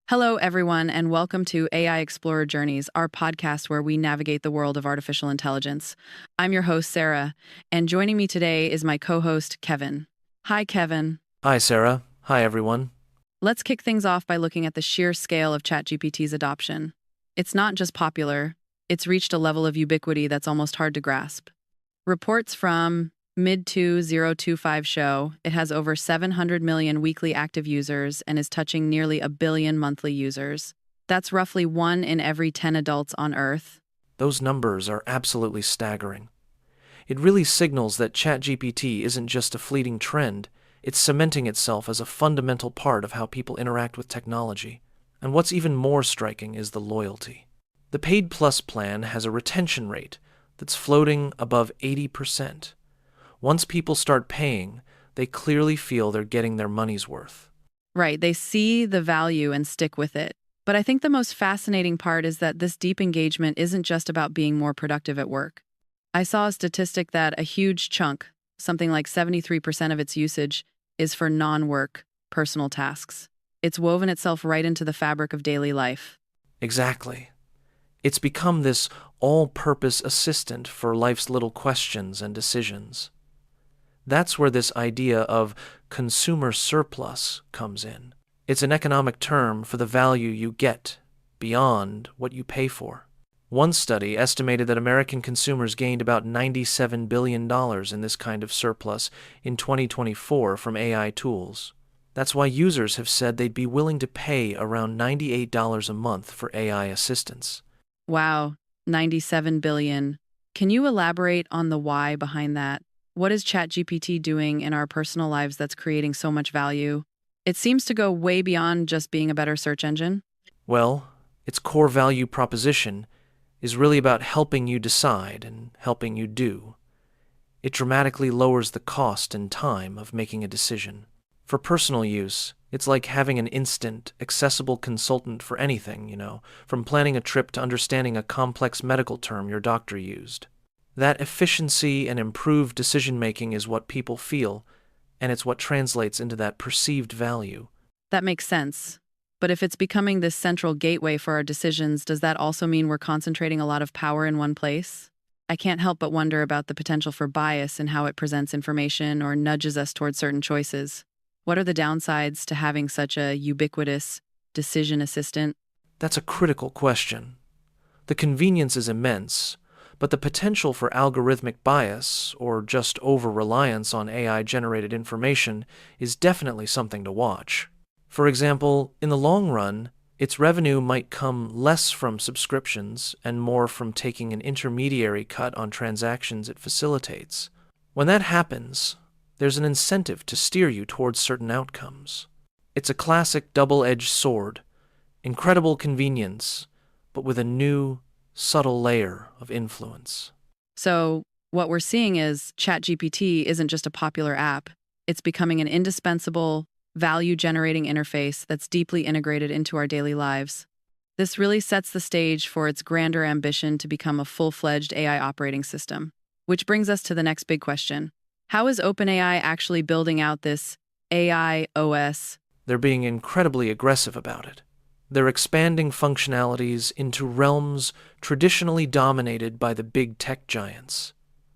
Hello, everyone, and welcome to AI Explorer Journeys, our podcast where we navigate the world of artificial intelligence. I'm your host, Sarah, and joining me today is my co host, Kevin. Hi, Kevin. Hi, Sarah. Hi, everyone. Let's kick things off by looking at the sheer scale of ChatGPT's adoption. It's not just popular, it's reached a level of ubiquity that's almost hard to grasp. Reports from Mid2025 show it has over 700 million weekly active users and is touching nearly a billion monthly users. That's roughly 1 in every 10 adults on Earth. Those numbers are absolutely staggering. It really signals that ChatGPT isn't just a fleeting trend, it's cementing itself as a fundamental part of how people interact with technology. And what's even more striking is the loyalty. The Paid Plus plan has a retention rate that's floating above 80%. Once people start paying, they clearly feel they're getting their money's worth. Right, they see the value and stick with it. But I think the most fascinating part is that this deep engagement isn't just about being more productive at work. I saw a statistic that a huge chunk, something like 73% of its usage, is for non-work, personal tasks. It's woven itself right into the fabric of daily life. Exactly. It's become this all-purpose assistant for life's little questions and decisions. That's where this idea of consumer surplus comes in. It's an economic term for the value you get beyond what you pay for. One study estimated that American consumers gained about $97 billion in this kind of surplus in 2024 from AI tools. That's why users have said they'd be willing to pay around $98 a month for AI assistance. Wow, 97 billion. Can you elaborate on the why behind that? What is ChatGPT doing in our personal lives that's creating so much value? It seems to go way beyond just being a better search engine. Well, its core value proposition is really about helping you decide and helping you do. It dramatically lowers the cost and time of making a decision. For personal use, it's like having an instant, accessible consultant for anything, from planning a trip to understanding a complex medical term your doctor used. That efficiency and improved decision-making is what people feel, and it's what translates into that perceived value. That makes sense. But if it's becoming this central gateway for our decisions, does that also mean we're concentrating a lot of power in one place? I can't help but wonder about the potential for bias in how it presents information or nudges us towards certain choices. What are the downsides to having such a ubiquitous decision assistant? That's a critical question. The convenience is immense, but the potential for algorithmic bias, or just over-reliance on AI-generated information, is definitely something to watch. For example, in the long run, its revenue might come less from subscriptions and more from taking an intermediary cut on transactions it facilitates. When that happens, there's an incentive to steer you towards certain outcomes. It's a classic double-edged sword, incredible convenience, but with a new, subtle layer of influence. So, what we're seeing is ChatGPT isn't just a popular app. It's becoming an indispensable, value-generating interface that's deeply integrated into our daily lives. This really sets the stage for its grander ambition to become a full-fledged AI operating system. Which brings us to the next big question. How is OpenAI actually building out this AI OS? They're being incredibly aggressive about it. They're expanding functionalities into realms traditionally dominated by the big tech giants.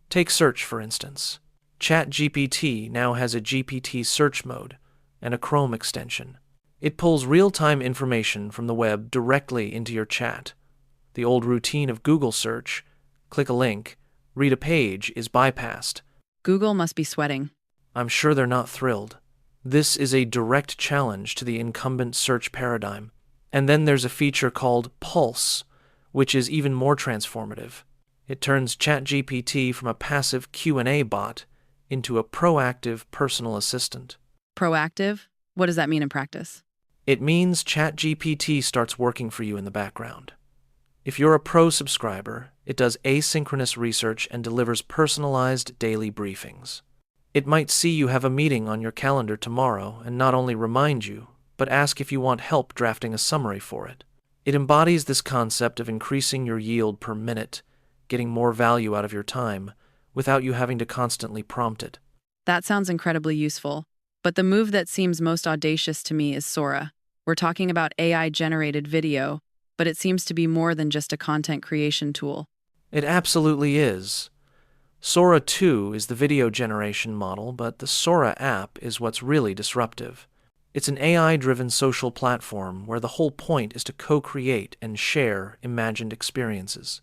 Take search, for instance. ChatGPT now has a GPT search mode and a Chrome extension. It pulls real-time information from the web directly into your chat. The old routine of Google search, click a link, read a page, is bypassed. Google must be sweating. I'm sure they're not thrilled. This is a direct challenge to the incumbent search paradigm. And then there's a feature called Pulse, which is even more transformative. It turns ChatGPT from a passive Q&A bot into a proactive personal assistant. Proactive? What does that mean in practice? It means ChatGPT starts working for you in the background. If you're a Pro subscriber, it does asynchronous research and delivers personalized daily briefings. It might see you have a meeting on your calendar tomorrow and not only remind you, but ask if you want help drafting a summary for it. It embodies this concept of increasing your yield per minute, getting more value out of your time, without you having to constantly prompt it. That sounds incredibly useful. But the move that seems most audacious to me is Sora. We're We're talking about AI-generated video, but it seems to be more than just a content creation tool. It absolutely is. Sora 2 is the video generation model, but the Sora app is what's really disruptive. It's an AI-driven social platform where the whole point is to co-create and share imagined experiences.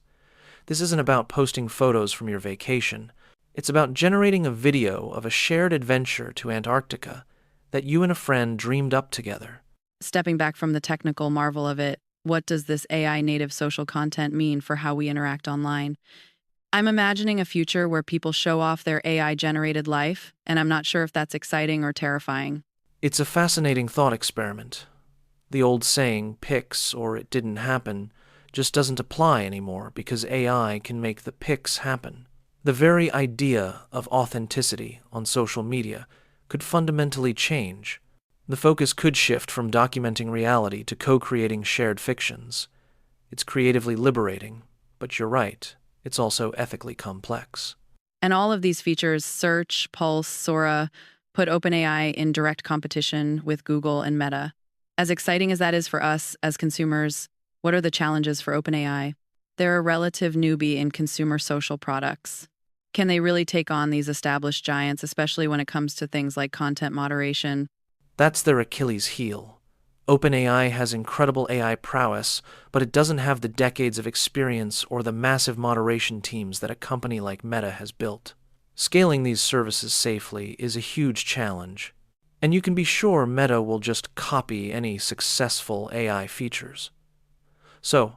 This isn't about posting photos from your vacation. It's about generating a video of a shared adventure to Antarctica that you and a friend dreamed up together. Stepping back from the technical marvel of it, what does this AI-native social content mean for how we interact online? I'm imagining a future where people show off their AI-generated life, and I'm not sure if that's exciting or terrifying. It's a fascinating thought experiment. The old saying, pics or it didn't happen, just doesn't apply anymore because AI can make the pics happen. The very idea of authenticity on social media could fundamentally change. The focus could shift from documenting reality to co-creating shared fictions. It's creatively liberating, but you're right, it's also ethically complex. And all of these features, Search, Pulse, Sora, put OpenAI in direct competition with Google and Meta. As exciting as that is for us as consumers, what are the challenges for OpenAI? They're a relative newbie in consumer social products. Can they really take on these established giants, especially when it comes to things like content moderation? That's their Achilles heel. OpenAI has incredible AI prowess, but it doesn't have the decades of experience or the massive moderation teams that a company like Meta has built. Scaling these services safely is a huge challenge, and you can be sure Meta will just copy any successful AI features. So,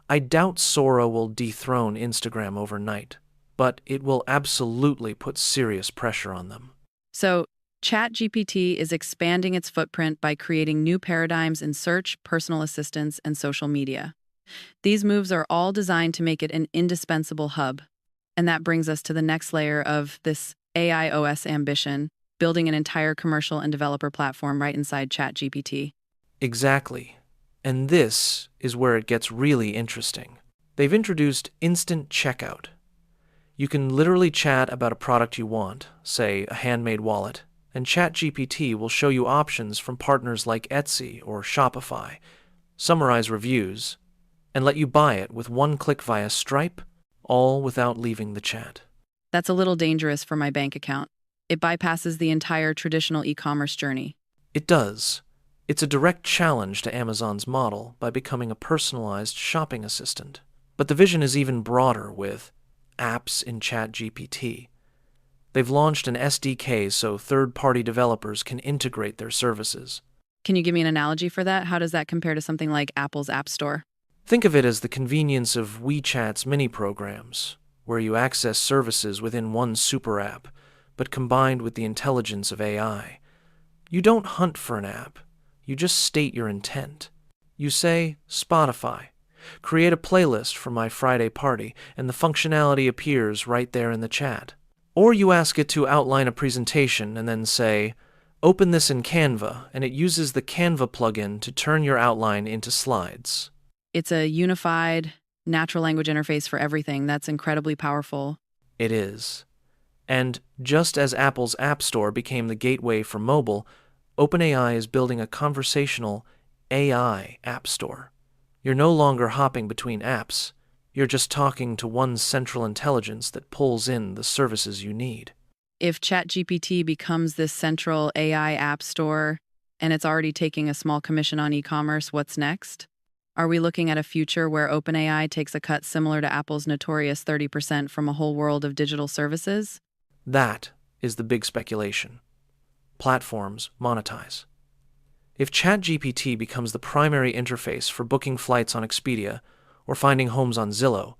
I doubt Sora will dethrone Instagram overnight, but it will absolutely put serious pressure on them. So, ChatGPT is expanding its footprint by creating new paradigms in search, personal assistance, and social media. These moves are all designed to make it an indispensable hub. And that brings us to the next layer of this AIOS ambition, building an entire commercial and developer platform right inside ChatGPT. Exactly. And this is where it gets really interesting. They've introduced instant checkout. You can literally chat about a product you want, say a handmade wallet, and ChatGPT will show you options from partners like Etsy or Shopify, summarize reviews, and let you buy it with one click via Stripe, all without leaving the chat. That's a little dangerous for my bank account. It bypasses the entire traditional e-commerce journey. It does. It's a direct challenge to Amazon's model by becoming a personalized shopping assistant. But the vision is even broader with apps in ChatGPT. They've launched an SDK so third-party developers can integrate their services. Can you give me an analogy for that? How does that compare to something like Apple's App Store? Think of it as the convenience of WeChat's mini-programs, where you access services within one super app, but combined with the intelligence of AI. You don't hunt for an app, you just state your intent. You say, Spotify, create a playlist for my Friday party, and the functionality appears right there in the chat. Or you ask it to outline a presentation and then say, open this in Canva, and it uses the Canva plugin to turn your outline into slides. It's a unified, natural language interface for everything. That's incredibly powerful. It is. And just as Apple's App Store became the gateway for mobile, OpenAI is building a conversational AI App Store. You're no longer hopping between apps. You're just talking to one central intelligence that pulls in the services you need. If ChatGPT becomes this central AI app store and it's already taking a small commission on e-commerce, what's next? Are we looking at a future where OpenAI takes a cut similar to Apple's notorious 30% from a whole world of digital services? That is the big speculation. Platforms monetize. If ChatGPT becomes the primary interface for booking flights on Expedia or finding homes on Zillow,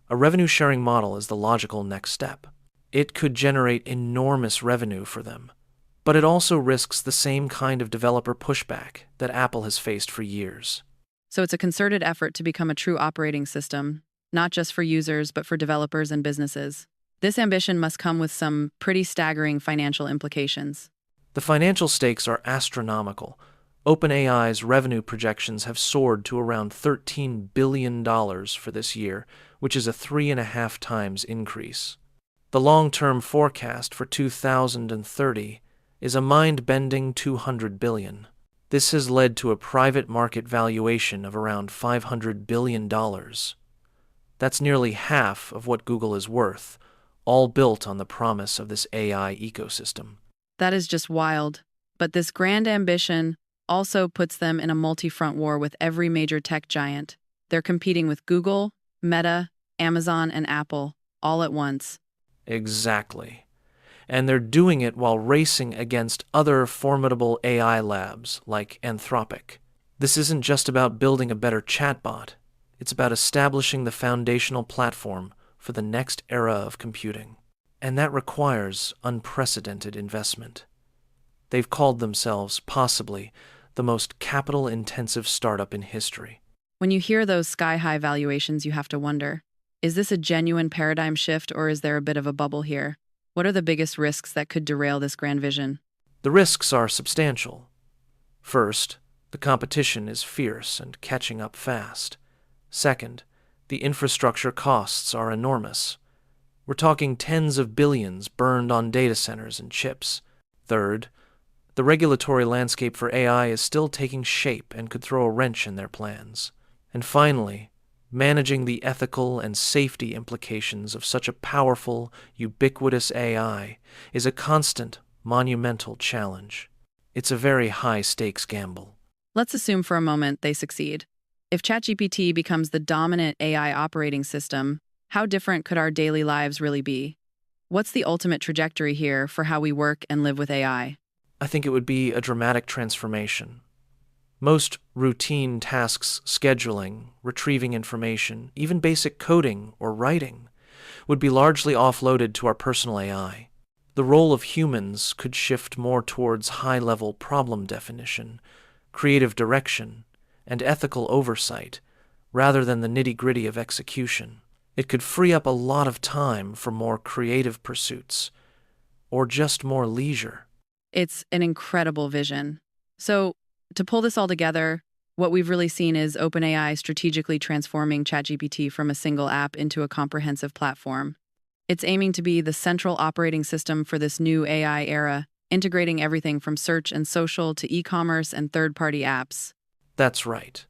a revenue-sharing model is the logical next step. It could generate enormous revenue for them, but it also risks the same kind of developer pushback that Apple has faced for years. So it's a concerted effort to become a true operating system, not just for users, but for developers and businesses. This ambition must come with some pretty staggering financial implications. The financial stakes are astronomical. OpenAI's revenue projections have soared to around $13 billion for this year, which is a 3.5 times increase. The long-term forecast for 2030 is a mind-bending $200 billion. This has led to a private market valuation of around $500 billion. That's nearly half of what Google is worth, all built on the promise of this AI ecosystem. That is just wild. But this grand ambition also puts them in a multi-front war with every major tech giant. They're competing with Google, Meta, Amazon, and Apple all at once. Exactly. And they're doing it while racing against other formidable AI labs like Anthropic. This isn't just about building a better chatbot. It's about establishing the foundational platform for the next era of computing. And that requires unprecedented investment. They've called themselves possibly the most capital-intensive startup in history. When you hear those sky-high valuations, you have to wonder, is this a genuine paradigm shift or is there a bit of a bubble here? What are the biggest risks that could derail this grand vision? The risks are substantial. First, the competition is fierce and catching up fast. Second, the infrastructure costs are enormous. We're talking tens of billions burned on data centers and chips. Third, the regulatory landscape for AI is still taking shape and could throw a wrench in their plans. And finally, managing the ethical and safety implications of such a powerful, ubiquitous AI is a constant, monumental challenge. It's a very high-stakes gamble. Let's assume for a moment they succeed. If ChatGPT becomes the dominant AI operating system, how different could our daily lives really be? What's the ultimate trajectory here for how we work and live with AI? I think it would be a dramatic transformation. Most routine tasks, scheduling, retrieving information, even basic coding or writing, would be largely offloaded to our personal AI. The role of humans could shift more towards high-level problem definition, creative direction, and ethical oversight, rather than the nitty-gritty of execution. It could free up a lot of time for more creative pursuits, or just more leisure. It's an incredible vision. So, to pull this all together, what we've really seen is OpenAI strategically transforming ChatGPT from a single app into a comprehensive platform. It's aiming to be the central operating system for this new AI era, integrating everything from search and social to e-commerce and third-party apps. That's right.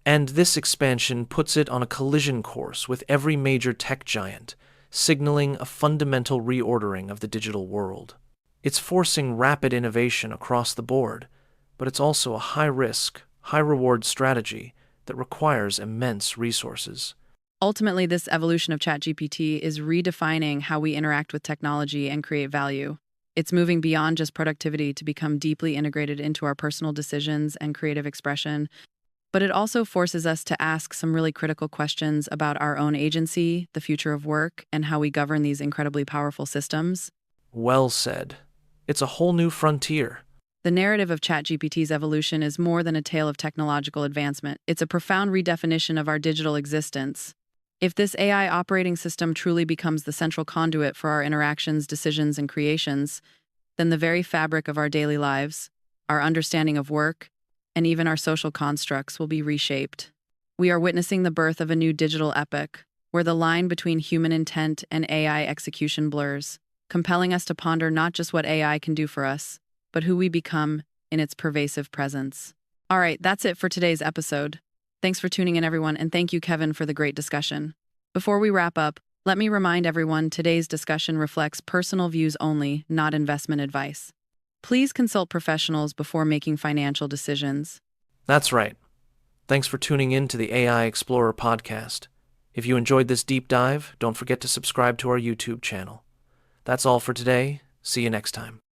And this expansion puts it on a collision course with every major tech giant, signaling a fundamental reordering of the digital world. It's forcing rapid innovation across the board, but it's also a high-risk, high-reward strategy that requires immense resources. Ultimately, this evolution of ChatGPT is redefining how we interact with technology and create value. It's moving beyond just productivity to become deeply integrated into our personal decisions and creative expression. But it also forces us to ask some really critical questions about our own agency, the future of work, and how we govern these incredibly powerful systems. Well said. It's a whole new frontier. The narrative of ChatGPT's evolution is more than a tale of technological advancement. It's a profound redefinition of our digital existence. If this AI operating system truly becomes the central conduit for our interactions, decisions, and creations, then the very fabric of our daily lives, our understanding of work, and even our social constructs will be reshaped. We are witnessing the birth of a new digital epoch, where the line between human intent and AI execution blurs, compelling us to ponder not just what AI can do for us, but who we become in its pervasive presence. All right, that's it for today's episode. Thanks for tuning in, everyone, and thank you, Kevin, for the great discussion. Before we wrap up, let me remind everyone today's discussion reflects personal views only, not investment advice. Please consult professionals before making financial decisions. That's right. Thanks for tuning in to the AI Explorer podcast. If you enjoyed this deep dive, don't forget to subscribe to our YouTube channel. That's all for today. See you next time.